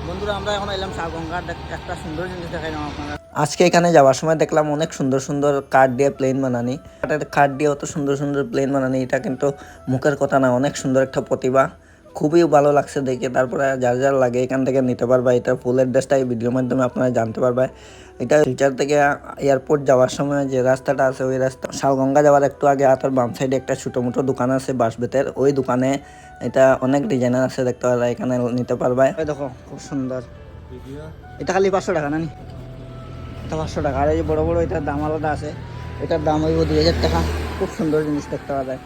বন্ধুরা আমরা এখন এলাম শাহগঙ্গার একটা সুন্দর জিনিস দেখাইলাম আপনারা। আজকে এখানে যাওয়ার সময় দেখলাম অনেক সুন্দর সুন্দর কাঠ দিয়ে প্লেন বানানি। কাঠ দিয়ে অত সুন্দর সুন্দর প্লেন বানানি, এটা কিন্তু মুখের কথা না, অনেক সুন্দর একটা প্রতিভা। খুবই ভালো লাগছে দেখে। তারপরে যার যার লাগে এখান থেকে নিতে পারবা। এটা ফুল অ্যাড্রেসটা এই ভিডিওর মাধ্যমে আপনারা জানতে পারবে। এটা শিলচর থেকে এয়ারপোর্ট যাওয়ার সময় যে রাস্তাটা আছে, ওই রাস্তা শালগঙ্গা যাওয়ার একটু আগে হাতের বাম সাইডে একটা ছোটো মোটো দোকান আছে বাঁশবেতের। ওই দোকানে এটা অনেক ডিজাইনার আছে, দেখতে পারবা, এখানে নিতে পারবা। দেখো খুব সুন্দর, এটা খালি 500 টাকা না নি? এটা 500 টাকা। আর এই যে বড় বড় এটার দাম আলাদা আছে, এটার দাম হইব 2000 টাকা। খুব সুন্দর জিনিস দেখতে পাওয়া যায়।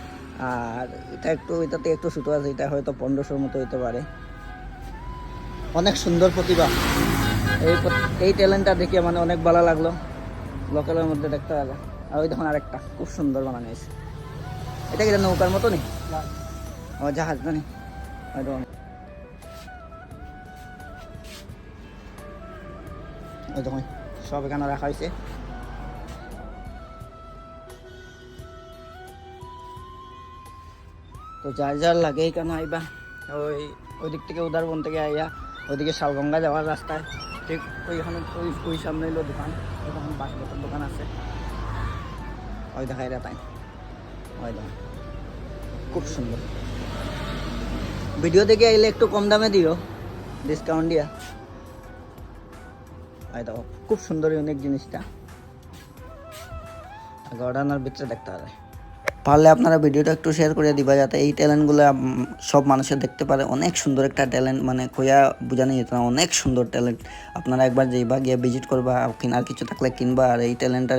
আর এটা এটাতে একটু ছোটো আছে, এটা হয়তো 1500-র মতো হইতে পারে। অনেক সুন্দর প্রতিভা। এই ট্যালেন্টটা দেখে মানে অনেক ভালো লাগলো। লোকালের মধ্যে দেখতে পাওয়া যায়। আর ওই দেখুন আরেকটা খুব সুন্দর বানানো হয়েছে। এটা কি নৌকার মতো নি? ও জাহাজ না নি? ওই দেখুন সব এখানে রাখা হয়েছে। তো যার যার লাগে এখানে আইবা। ওই দিক থেকে উদারবন থেকে আইয়া ওইদিকে শালগঙ্গা যাওয়ার রাস্তায় ঠিক ওইখানে ওই সামনে এলো দোকান। ওইখানে বাসপত্রের দোকান আছে। ওই দেখাই রে তাই, ওই দেখুন খুব সুন্দর। ভিডিও দেখে আইলে একটু কম দামে দিও, ডিসকাউন্ট দিয়া। ওই দেখো খুব সুন্দর ইউনিক জিনিসটা। গর্ডানার ভিতরে দেখতে পারে। পারলে আপনারা ভিডিওটা একটু শেয়ার করে দিবা, যাতে এই ট্যালেন্টগুলো সব মানুষের দেখতে পারে। অনেক সুন্দর একটা ট্যালেন্ট, মানে কইয়া বোঝানো যেত না, অনেক সুন্দর ট্যালেন্ট। আপনারা একবার যাইবা, গিয়ে ভিজিট করবা, আর কিছু থাকলে কিনবা। আর এই ট্যালেন্টটা